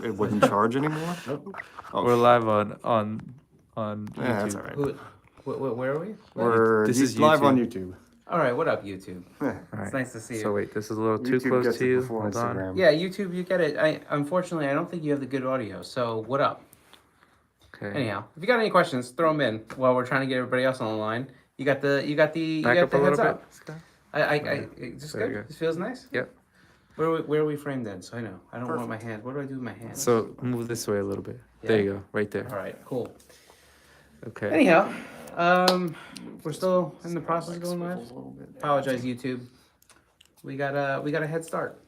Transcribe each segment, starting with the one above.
it wouldn't charge anymore? Nope. Oh, We're shit. live on YouTube. Yeah, that's all right. Where are we? This is live on YouTube. YouTube. All right, what up, YouTube? Yeah. All It's right. nice to see So you. wait, this is a little too YouTube close gets to it you. before Hold on. Instagram. Yeah, YouTube, you get it. Unfortunately, I don't think you have the good audio. So what up? Okay. Anyhow, if you got any questions, throw them in while we're trying to get everybody else on the line. You got the Back up a heads little up. bit, Scott. Just There good. you go. This feels nice. Yep. Where are we framed in? So I know. I don't want my hands. What do I do with my hands? So move this way a little bit. There Yeah. you go. Right there. All right, cool. Okay. Anyhow, we're still in the process of going live. Apologize, YouTube. We got a head start.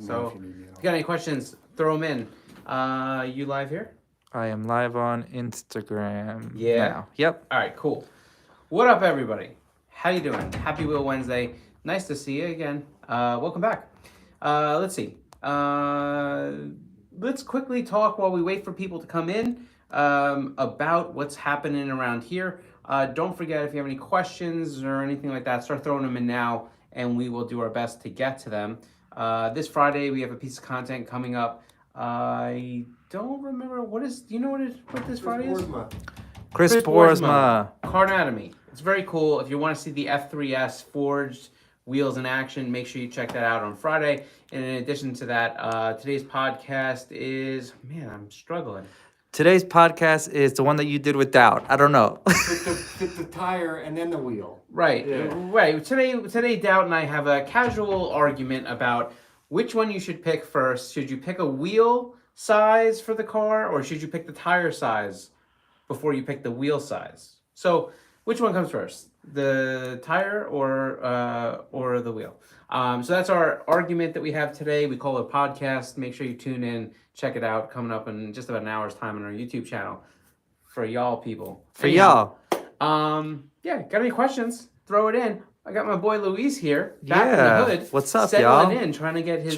So if you got any questions, throw them in. You live here? I am live on Instagram. Yeah? Now. Yep. All right, cool. What up, everybody? How you doing? Happy Wheel Wednesday. Nice to see you again. Welcome back. Let's see. Let's quickly talk while we wait for people to come in about what's happening around here. Don't forget, if you have any questions or anything like that, start throwing them in now, and we will do our best to get to them. This Friday, we have a piece of content coming up. I don't remember do you know what this Friday is? Chris Boersma. Car Anatomy. It's very cool. If you want to see the F3S forged wheels in action, make sure you check that out on Friday. And in addition to that, today's podcast is, man, I'm struggling. Today's podcast is the one that you did with Doubt. I don't know. Fit the tire and then the wheel. Right, Yeah. right. Today, Dowd and I have a casual argument about which one you should pick first. Should you pick a wheel size for the car, or should you pick the tire size before you pick the wheel size? So, which one comes first, the tire or the wheel? So that's our argument that we have today. We call it a podcast. Make sure you tune in, check it out. Coming up in just about an hour's time on our YouTube channel for y'all people. For y'all. Yeah, got any questions? Throw it in. I got my boy Luis here, back Yeah. in the hood. What's up, settling y'all? in, trying to get his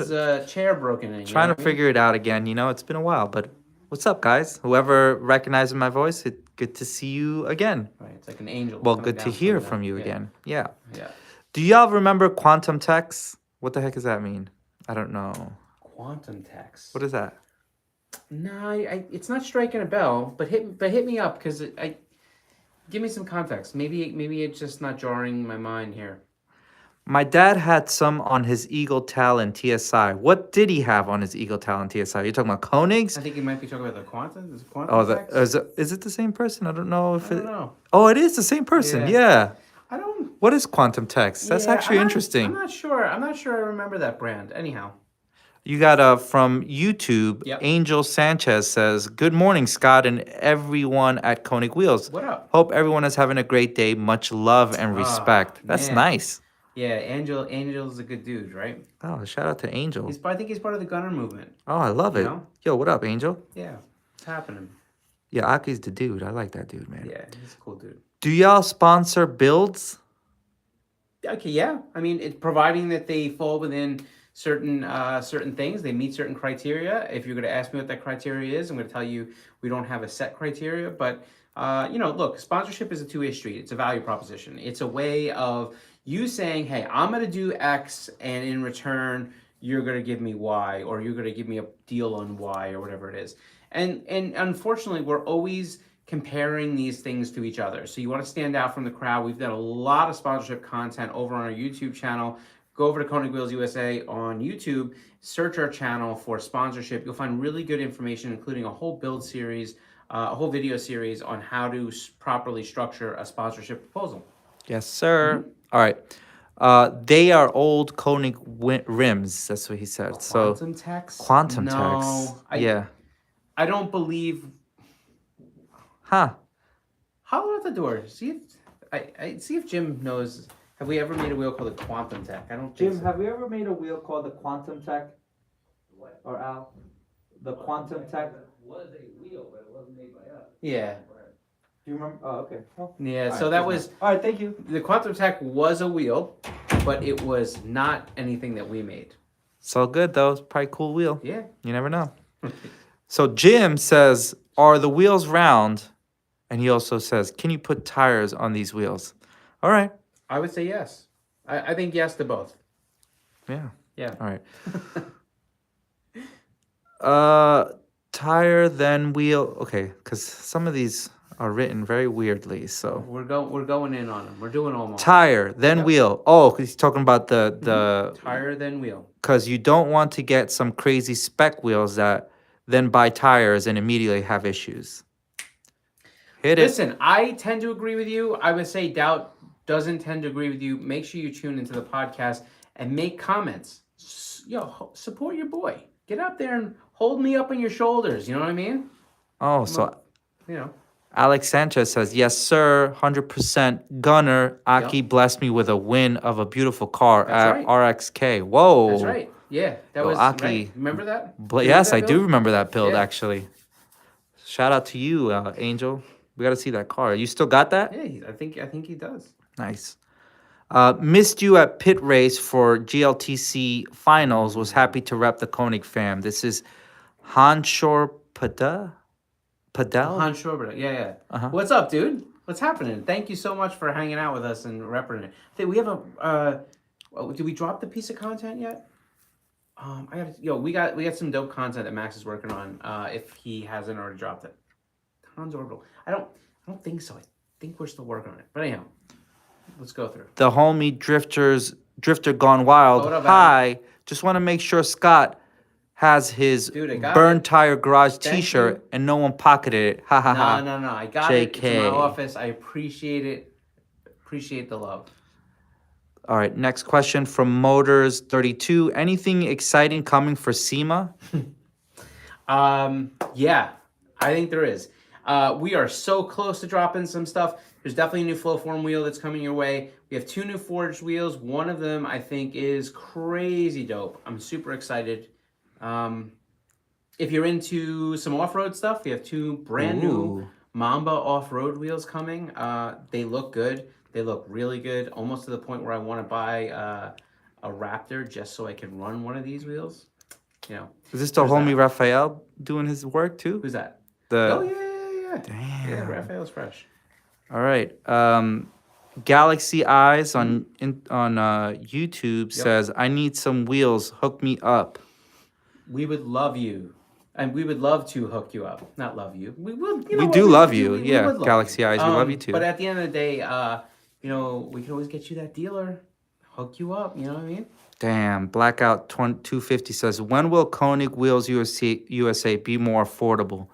chair broken in. Trying to figure it out again. You know, it's been a while, but what's up, guys? Whoever recognizes my voice, good to see you again. Right, it's like an angel. Well, coming good to down hear from from the- you yeah. again. Yeah. Yeah. Do y'all remember quantum text? What the heck does that mean? I don't know. Quantum text. What is that? No, it's not striking a bell. But hit me up, because give me some context. Maybe it's just not jarring my mind here. My dad had some on his Eagle Talon TSI. What did he have on his Eagle Talon TSI? You're talking about Konigs? I think you might be talking about the quantum. Is it quantum Oh, text? is it the same person? I don't know if I don't know. Oh, it is the same person. Yeah. Yeah. I don't. What is quantum text? That's Yeah, actually I'm interesting. not sure. I'm not sure I remember that brand. Anyhow. You got from YouTube, Yep. Angel Sanchez says, "Good morning, Scott, and everyone at KONIG Wheels. What up? Hope everyone is having a great day. Much love and respect." That's man. nice. Yeah, Angel's a good dude, right? Oh, shout out to Angel. I think he's part of the gunner movement. Oh, I love it. know? Yo, what up, Angel? Yeah, it's happening. Yeah, Aki's the dude. I like that dude, man. Yeah, he's a cool dude. Do y'all sponsor builds? Okay, yeah. I mean, it's providing that they fall within certain things, they meet certain criteria. If you're going to ask me what that criteria is, I'm going to tell you we don't have a set criteria. But look, sponsorship is a two-way street. It's a value proposition. It's a way of you saying, "Hey, I'm going to do X, and in return, you're going to give me Y, or you're going to give me a deal on Y, or whatever it is." And unfortunately, we're always comparing these things to each other. So you want to stand out from the crowd. We've done a lot of sponsorship content over on our YouTube channel. Go over to KONIG WHEELS USA on YouTube, search our channel for sponsorship. You'll find really good information, including a whole build series, a whole video series on how to properly structure a sponsorship proposal. Yes, sir. All right. They are old KONIG rims. That's what he said. Quantum text? Quantum No, text. Yeah. I don't believe. Huh. Holler at the door. See if Jim knows. Have we ever made a wheel called a Quantum Tech? I don't think so. have we ever made a wheel called the Quantum Tech? What? Or Al? The Quantum Tech? It was a wheel, but it wasn't made by us. Yeah. Do you remember? Oh, okay. Well, Yeah, so that was, all right, thank you. the Quantum Tech was a wheel, but it was not anything that we made. So good, though. It's probably a cool wheel. Yeah. You never know. So Jim says, "Are the wheels round?" And he also says, "Can you put tires on these wheels?" All right. I would say yes. I think yes to both. Yeah. Yeah. All right. Tire, then wheel. Okay, because some of these are written very weirdly. So We're going in on them. We're doing almost. tire, then Yep. wheel. Oh, 'cause he's talking about the Tire then wheel. because you don't want to get some crazy spec wheels that then buy tires and immediately have issues. Hit it. Listen, I tend to agree with you. I would say Doubt doesn't tend to agree with you. Make sure you tune into the podcast and make comments. Support your boy. Get up there and hold me up on your shoulders. You know what I mean? Oh, so You know. Alex Sanchez says, yes, sir, 100% Gunner. Aki blessed me with a win of a beautiful car That's at right. RXK. Whoa. That's right. Yeah, that Yo, was Aki. right. Remember that? Yes, Remember I that do build? remember that build, Yeah. actually. Shout out to you, Angel. We got to see that car. You still got that? Yeah, I think he does. Nice. Missed you at pit race for GLTC finals. Was happy to rep the Koenig fam. This is Hanshor Padel? Han Schorber. Yeah. Uh-huh. What's up, dude? What's happening? Thank you so much for hanging out with us and repping it. I think we have a. Did we drop the piece of content yet? We got some dope content that Max is working on. If he hasn't already dropped it, Hans Orbital. I don't think so. I think we're still working on it. But anyhow, let's go through. The homie Drifter Gone Wild. What up, Hi. Just want to make sure Scott has his Dude, I got burn it. tire garage Thank T-shirt you. and no one pocketed it. Ha ha ha. No. I got it. It's in my JK. office. I appreciate it. Appreciate the love. All right, next question from Motors 32. Anything exciting coming for SEMA? Yeah, I think there is. We are so close to dropping some stuff. There's definitely a new flow form wheel that's coming your way. We have 2 new forged wheels. One of them I think is crazy dope. I'm super excited. If you're into some off-road stuff, we have 2 brand new Ooh. Mamba off-road wheels coming. They look good. They look really good, almost to the point where I want to buy a Raptor just so I can run one of these wheels. You know, Is this the Who's homie that? Raphael doing his work too? who's that? The Oh yeah. Damn. Yeah, Raphael's fresh. All right. Galaxy Eyes on YouTube says, "I need some wheels. Hook me up." We would love you, and we would love to hook you up. Not love you. We will. We do love you. Yeah, would love Galaxy you. Eyes, we love you too. But at the end of the day, we can always get you that dealer, hook you up. You know what I mean? Damn. Blackout 250 says, "When will Koenig Wheels USA be more affordable?"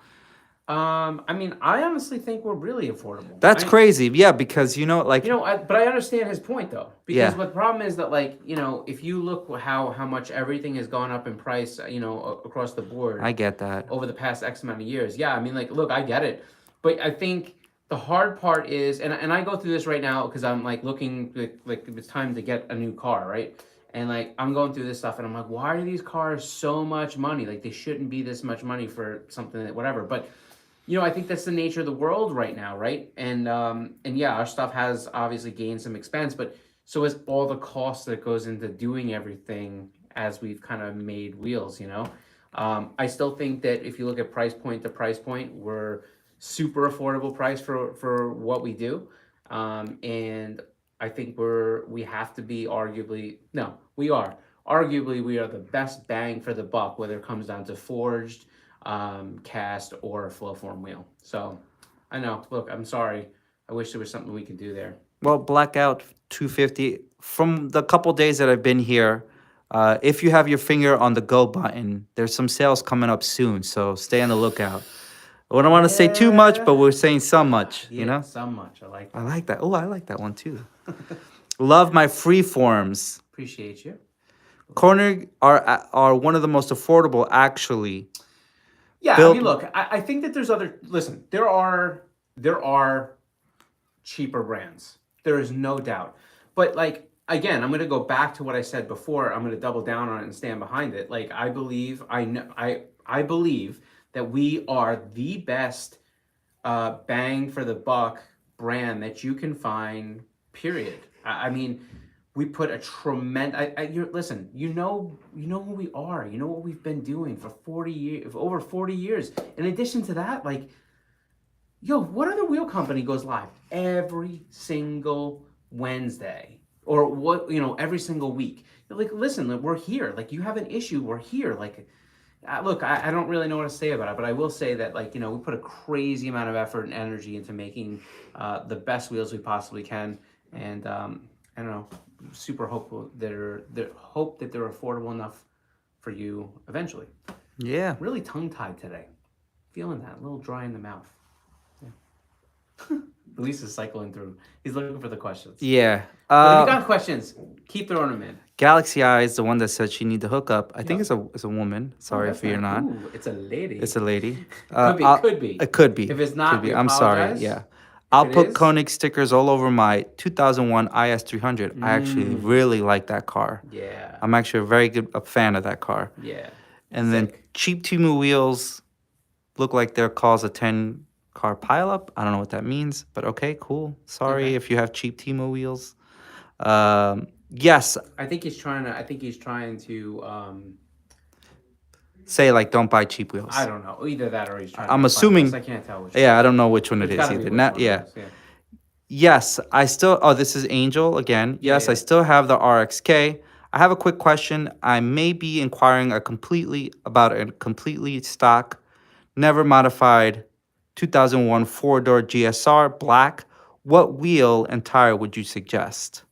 I honestly think we're really affordable. That's crazy. Yeah, because But I understand his point though, because Yeah. what the problem is that if you look how much everything has gone up in price, across the board. I get that. Over the past X amount of years. Yeah, look, I get it. But I think the hard part is, and I go through this right now because I'm looking like it's time to get a new car, right? And I'm going through this stuff and I'm like, why are these cars so much money? They shouldn't be this much money for something that whatever. But I think that's the nature of the world right now, right? And yeah, our stuff has obviously gained some expense, but so is all the cost that goes into doing everything as we've kind of made wheels, I still think that if you look at price point to price point, we're super affordable price for what we do. And I think we have to be we are the best bang for the buck, whether it comes down to forged, cast, or flow form wheel. So I know, look, I'm sorry. I wish there was something we could do there. Well, Blackout 250, from the couple days that I've been here, if you have your finger on the go button, there's some sales coming up soon, so stay on the lookout. I don't want to say too much, but we're saying so much, So much. I like that. I like that. Oh, I like that one too. Love my free forms. Appreciate you. Koenig are one of the most affordable, actually. Yeah, Built- look, I think that there's listen, there are cheaper brands. There is no doubt. But again, I'm going to go back to what I said before. I'm going to double down on it and stand behind it. I believe that we are the best bang for the buck brand that you can find, period. We put a tremendous. Listen. You know who we are. You know what we've been doing for over 40 years. In addition to that, what other wheel company goes live every single Wednesday, or what? Every single week. Listen, we're here. You have an issue, we're here. Look, I don't really know what to say about it, but I will say that, like, we put a crazy amount of effort and energy into making the best wheels we possibly can, and I don't know, super hopeful hope that they're affordable enough for you eventually. Yeah. Really tongue tied today, feeling that a little dry in the mouth. Yeah. Luis is cycling through. He's looking for the questions. Yeah. But if you got questions, keep throwing them in. Galaxy Eye is the one that said she need to hook up. I think Yep. it's a woman. Sorry That's if you're not. Ooh, it's a lady. It's a lady. Could be. I'll- Could be. It could be. If it's not, Could be. we I'm sorry. apologize. Yeah. If I'll it put is- Koenig stickers all over my 2001 IS300. I actually really like that car. Yeah. I'm actually a fan of that car. Yeah. And then Sick. cheap Timu wheels look like they're cause a 10 car pileup. I don't know what that means, but okay, cool. Sorry Okay. if you have cheap Timu wheels. Yes, I think he's trying to. say like don't buy cheap wheels. I don't know. Either that or he's trying. I'm to assuming- I can't tell which. Yeah, I don't know which one it It's is gotta be either. which Not one it yeah. is, yeah. Yes, I still. Oh, this is Angel again. Yeah, Yes, I yeah. still have the RXK. I have a quick question. I may be inquiring about a completely stock, never modified, 2001 four-door GSR black. What wheel and tire would you suggest?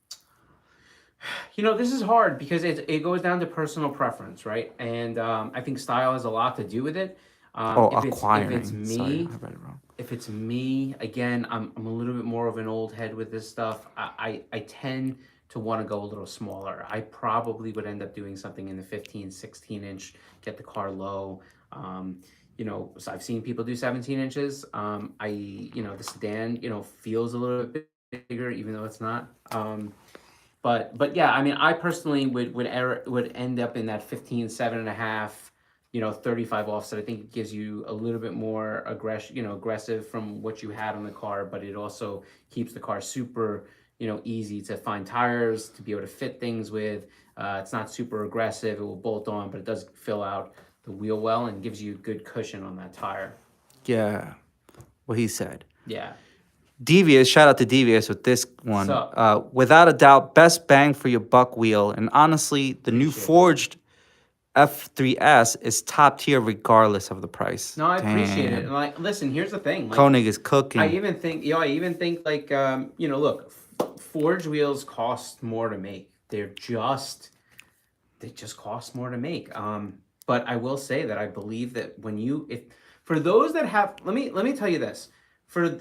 This is hard because it goes down to personal preference, right? And I think style has a lot to do with it. Acquiring. If it's me, Sorry, I read it wrong. if it's me, again, I'm a little bit more of an old head with this stuff. I tend to want to go a little smaller. I probably would end up doing something in the 15, 16 inch, get the car low. So I've seen people do 17 inches. The sedan, feels a little bit bigger, even though it's not. But yeah, I mean, I personally would end up in that 15, 7.5, 35 offset. I think it gives you a little bit more aggressive from what you had on the car, but it also keeps the car super, easy to find tires, to be able to fit things with. It's not super aggressive. It will bolt on, but it does fill out the wheel well and gives you good cushion on that tire. Yeah, what he said. Yeah. Devious, shout out to Devious with this one. So- Without a doubt, best bang for your buck wheel. And honestly, the new Appreciate it. forged F3S is top tier regardless of the price. No, I appreciate it. Damn. And like, listen, here's the thing. Like, Koenig is cooking. I even think like, look, forged wheels cost more to make. They just cost more to make. But I will say that I believe that for those that have, let me tell you this.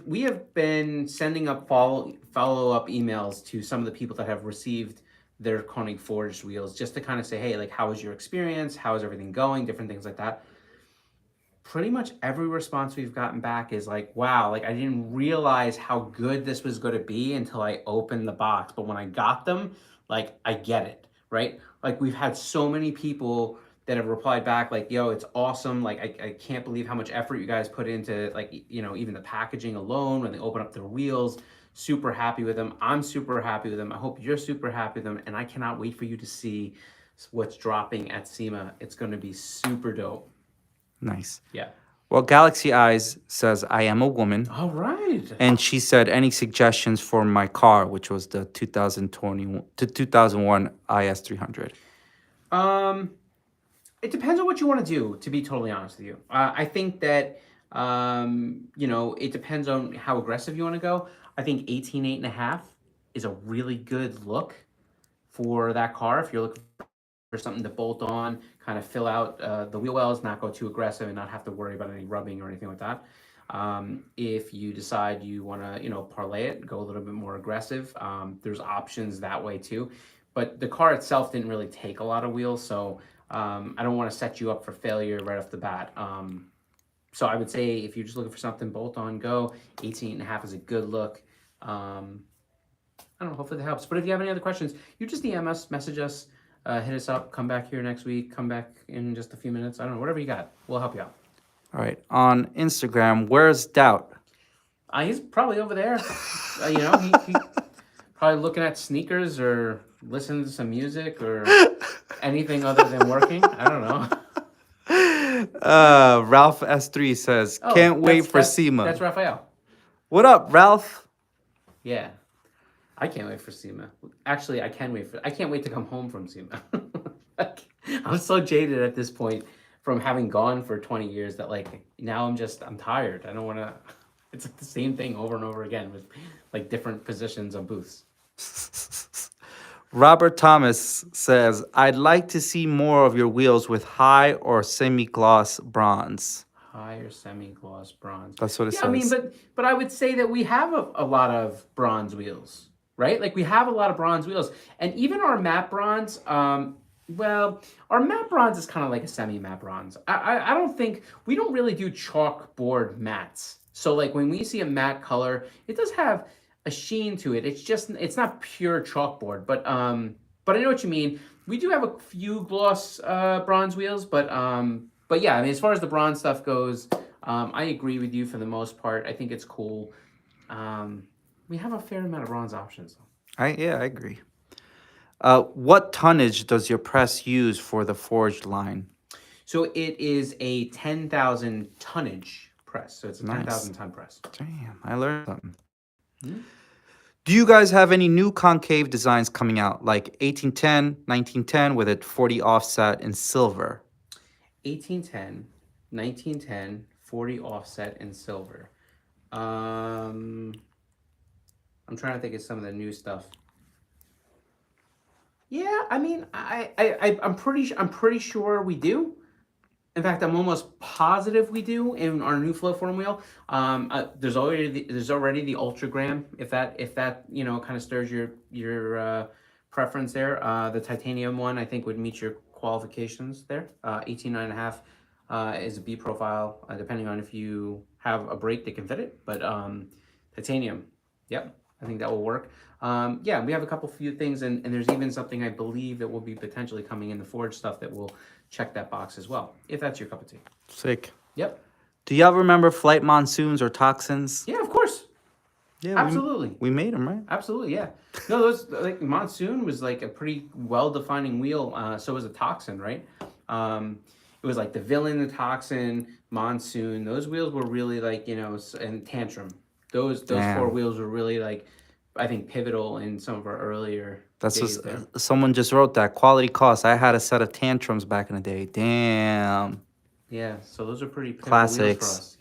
We have been sending up follow-up emails to some of the people that have received their Koenig forged wheels, just to kind of say, hey, like, how was your experience? How is everything going? Different things like that. Pretty much every response we've gotten back is like, wow, like I didn't realize how good this was going to be until I opened the box. But when I got them, like, I get it, right? Like, we've had so many people that have replied back like, yo, it's awesome. Like, I can't believe how much effort you guys put into, like, even the packaging alone when they open up their wheels. Super happy with them. I'm super happy with them. I hope you're super happy with them. And I cannot wait for you to see what's dropping at SEMA. It's going to be super dope. Nice. Yeah. Well, Galaxy Eyes says, I am a woman. All right. And she said, any suggestions for my car, which was the 2001 IS300? It depends on what you want to do, to be totally honest with you. I think that, it depends on how aggressive you want to go. I think 18.5 is a really good look for that car. If you're looking for something to bolt on, kind of fill out the wheel wells, not go too aggressive and not have to worry about any rubbing or anything like that. If you decide you want to, parlay it, go a little bit more aggressive, there's options that way too. But the car itself didn't really take a lot of wheels, so I don't want to set you up for failure right off the bat. So I would say if you're just looking for something bolt on go, 18.5 is a good look. I don't know, hopefully that helps. But if you have any other questions, you just DM us, message us, hit us up, come back here next week, come back in just a few minutes. I don't know, whatever you got, we'll help you out. All right. On Instagram, where's Doubt? He's probably over there. He probably looking at sneakers or listening to some music or anything other than working. I don't know. Ralph S3 says, Oh, can't wait for that's SEMA. That's Raphael. What up, Ralph? Yeah. I can't wait for SEMA. Actually, I can't wait to come home from SEMA. I'm so jaded at this point from having gone for 20 years that like now I'm tired. I don't want to. It's like the same thing over and over again with like different positions on booths. Robert Thomas says, I'd like to see more of your wheels with high or semi-gloss bronze. High or semi-gloss bronze. That's what it Yeah, says. I mean, but I would say that we have a lot of bronze wheels, right? Like we have a lot of bronze wheels, and even our matte bronze. Well, our matte bronze is kind of like a semi-matte bronze. I don't think we don't really do chalkboard mattes. So like when we see a matte color, it does have a sheen to it. It's not pure chalkboard, but I know what you mean. We do have a few gloss bronze wheels, but yeah, I mean as far as the bronze stuff goes, I agree with you for the most part. I think it's cool. We have a fair amount of bronze options though. I agree. What tonnage does your press use for the forged line? So it is a 10,000 tonnage press. So it's a Nice. 10,000 ton press. Damn, I learned something. Hmm? Do you guys have any new concave designs coming out, like 1810, 1910 with a 40 offset in silver? 1810, 1910, 40 offset in silver. I'm trying to think of some of the new stuff. Yeah, I mean, I'm pretty sure we do. In fact, I'm almost positive we do in our new flow form wheel. There's already the Ultragram. If that kind of stirs your preference there. The titanium one I think would meet your qualifications there. 18.5 is a B profile, depending on if you have a brake that can fit it. But titanium, yep, I think that will work. Yeah, we have a few things, and there's even something I believe that will be potentially coming in the forge stuff that will check that box as well, if that's your cup of tea. Sick. Yep. Do y'all remember flight monsoons or toxins? Yeah, of course. Yeah, Absolutely. We made them, right? Absolutely, yeah. No, those like Monsoon was like a pretty well-defining wheel. So was a Toxin, right? It was like the Villain, the Toxin, Monsoon. Those wheels were really like and Tantrum. Those Damn. 4 wheels were really like, I think, pivotal in some of our earlier. That's days just, there. someone just wrote that quality cost. I had a set of Tantrums back in the day. Damn. Yeah, so those are pretty pivotal Classics. wheels for us.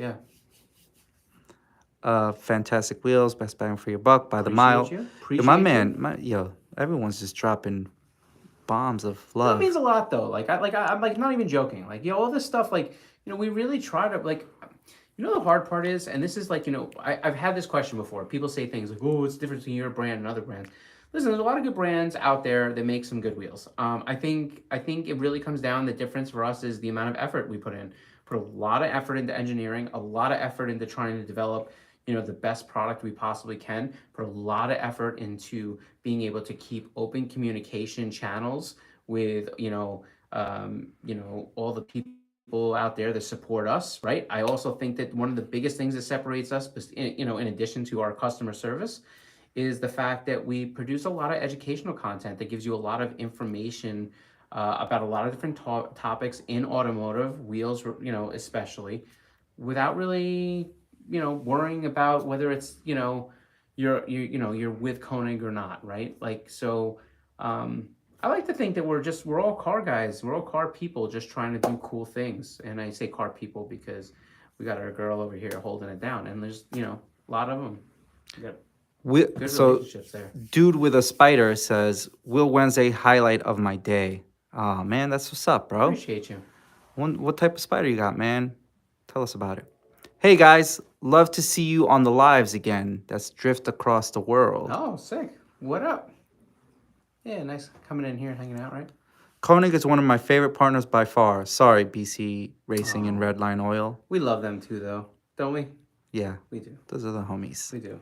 Yeah. Fantastic wheels, best bang for your buck by the Appreciate mile. you. Yo, Appreciate my you. man, everyone's just dropping bombs of love. That means a lot, though. I'm like not even joking. Like, all this stuff. Like, we really try to like. The hard part is, and this is like, I've had this question before. People say things like, "Oh, what's the difference between your brand and other brands?" Listen, there's a lot of good brands out there that make some good wheels. I think it really comes down. The difference for us is the amount of effort we put in. Put a lot of effort into engineering, a lot of effort into trying to develop, the best product we possibly can. Put a lot of effort into being able to keep open communication channels with, all the people out there that support us, right? I also think that one of the biggest things that separates us, in addition to our customer service, is the fact that we produce a lot of educational content that gives you a lot of information about a lot of different topics in automotive, wheels, especially, without really, worrying about whether it's, you're with Konig or not, right? Like, so, I like to think that we're all car guys. We're all car people just trying to do cool things. And I say car people because we got our girl over here holding it down. And there's, a lot of them. We got good relationships there. Dude with a spider says, Will Wednesday highlight of my day. Oh, man, that's what's up, bro. Appreciate you. What type of spider you got, man? Tell us about it. Hey, guys, love to see you on the lives again. That's Drift Across the World. Oh, sick. What up? Yeah, nice coming in here, hanging out, right? Konig is one of my favorite partners by far. Sorry, BC Racing and Redline Oil. We love them too, though, don't we? Yeah, We do. those are the homies. We do.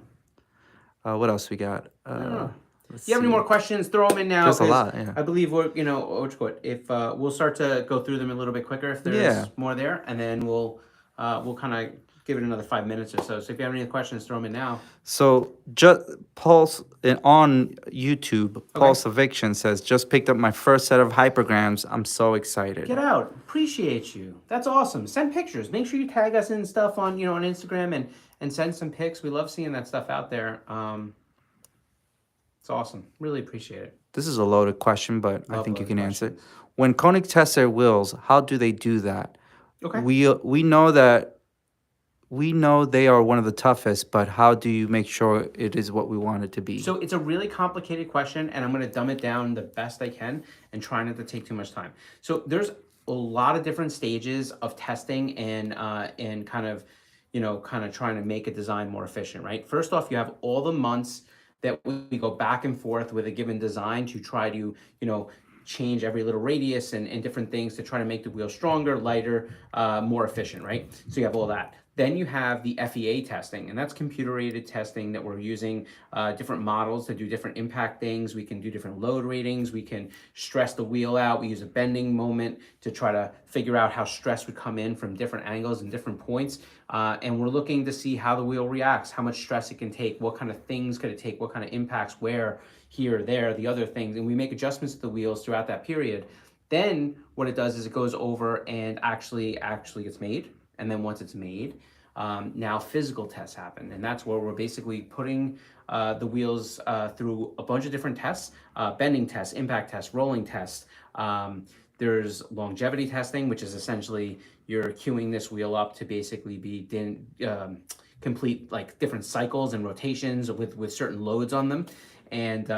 What else we got? If you have any more questions, throw them in now. There's a 'cause lot, yeah. I believe we're, if we'll start to go through them a little bit quicker if there's more there, and then we'll kind of give it another 5 minutes or so. So if you have any questions, throw them in now. So, Pulse on YouTube, Pulse Eviction says, just picked up my first set of hypergrams. I'm so excited. Get out. Appreciate you. That's awesome. Send pictures. Make sure you tag us in stuff on, on Instagram and send some pics. We love seeing that stuff out there. It's awesome. Really appreciate it. This is a loaded question, but I Love think you loaded can answer it. questions. When Koenig tests their wheels, how do they do that? Okay. we know that we know they are one of the toughest, but how do you make sure it is what we want it to be? So it's a really complicated question, and I'm going to dumb it down the best I can and try not to take too much time. So there's a lot of different stages of testing and kind of, kind of trying to make a design more efficient, right? First off, you have all the months that we go back and forth with a given design to try to, change every little radius and different things to try to make the wheel stronger, lighter, more efficient, right? So you have all that. Then you have the FEA testing, and that's computer-aided testing that we're using different models to do different impact things. We can do different load ratings. We can stress the wheel out. We use a bending moment to try to figure out how stress would come in from different angles and different points. And we're looking to see how the wheel reacts, how much stress it can take, what kind of things could it take, what kind of impacts where, here, there, the other things. And we make adjustments to the wheels throughout that period. Then what it does is it goes over and actually gets made. And then once it's made, now physical tests happen. And that's where we're basically putting the wheels through a bunch of different tests, bending tests, impact tests, rolling tests. There's longevity testing, which is essentially you're queuing this wheel up to basically be complete like different cycles and rotations with certain loads on them. And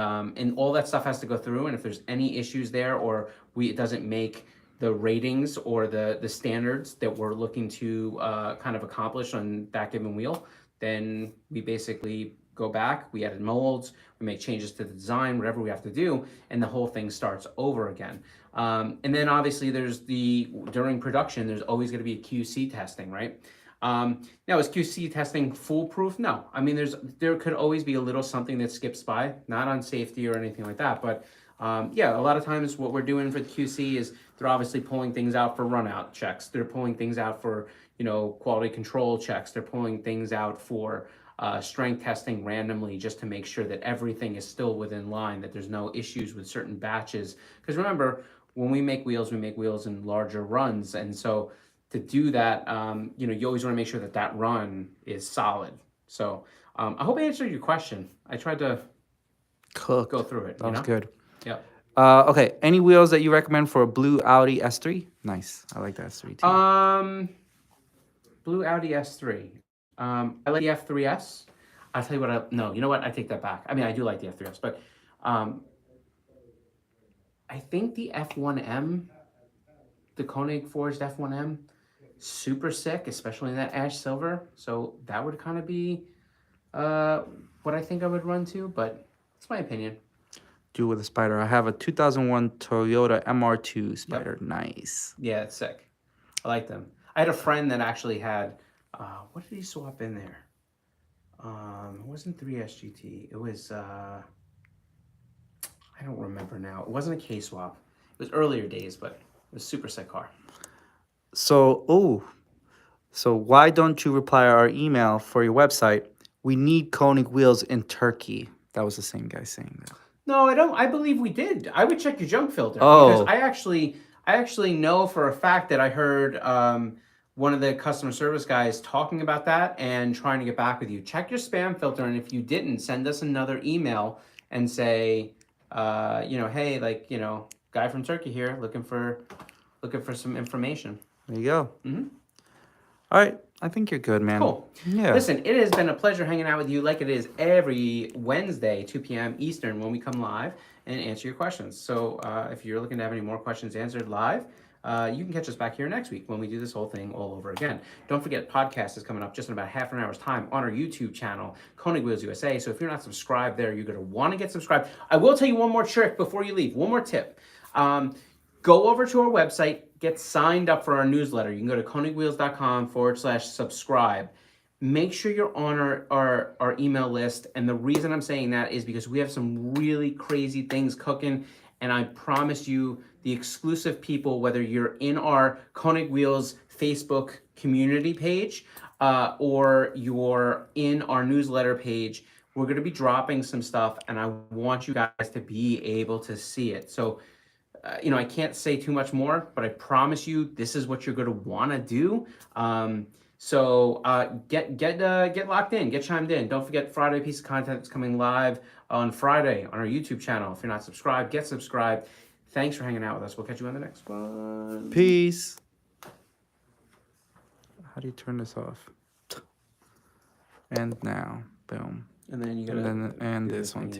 all that stuff has to go through. And if there's any issues there or it doesn't make the ratings or the standards that we're looking to kind of accomplish on that given wheel, then we basically go back, we edit molds, we make changes to the design, whatever we have to do, and the whole thing starts over again. And then obviously during production, there's always gonna be a QC testing, right? Now, is QC testing foolproof? No. I mean, there could always be a little something that skips by, not on safety or anything like that, but yeah, a lot of times what we're doing for the QC is they're obviously pulling things out for run out checks. They're pulling things out for, quality control checks. They're pulling things out for strength testing randomly just to make sure that everything is still within line, that there's no issues with certain batches. Because remember, when we make wheels in larger runs. And so to do that, you always want to make sure that run is solid. So I hope I answered your question. I tried to go through it. That was good. Yeah. Okay, any wheels that you recommend for a blue Audi S3? Nice. I like the S3 too. Blue Audi S3. I like the F3S. I'll tell you what, no, you know what? I take that back. I mean, I do like the F3S, but I think the F1M, the Konig forged F1M, super sick, especially in that ash silver. So that would kind of be what I think I would run to, but it's my opinion. Do with a Spider. I have a 2001 Toyota MR2 Spider. Yep. Nice. Yeah, it's sick. I like them. I had a friend that actually had, what did he swap in there? It wasn't 3S GT. It was, I don't remember now. It wasn't a K-swap. It was earlier days, but it was a super sick car. So why don't you reply our email for your website? We need Konig wheels in Turkey. That was the same guy saying that. No, I don't. I believe we did. I would check your junk filter. Oh. Because I actually know for a fact that I heard one of the customer service guys talking about that and trying to get back with you. Check your spam filter, and if you didn't, send us another email and say, hey, guy from Turkey here, looking for some information. There you go. Mm-hmm. All right. I think you're good, man. Cool. Yeah. Listen, it has been a pleasure hanging out with you like it is every Wednesday, 2 p.m. Eastern, when we come live and answer your questions. So if you're looking to have any more questions answered live, you can catch us back here next week when we do this whole thing all over again. Don't forget, podcast is coming up just in about half an hour's time on our YouTube channel, KONIG Wheels USA. So if you're not subscribed there, you're going to want to get subscribed. I will tell you one more trick before you leave, one more tip. Go over to our website, get signed up for our newsletter. You can go to konigwheels.com/subscribe. Make sure you're on our email list. And the reason I'm saying that is because we have some really crazy things cooking. And I promise you, the exclusive people, whether you're in our Konig Wheels Facebook community page or you're in our newsletter page, we're going to be dropping some stuff. And I want you guys to be able to see it. So I can't say too much more, but I promise you, this is what you're going to want to do. So get locked in, get chimed in. Don't forget Friday piece of content is coming live on Friday on our YouTube channel. If you're not subscribed, get subscribed. Thanks for hanging out with us. We'll catch you on the next one. Peace. How do you turn this off? And now, boom. And then you And gotta then and do this the one thing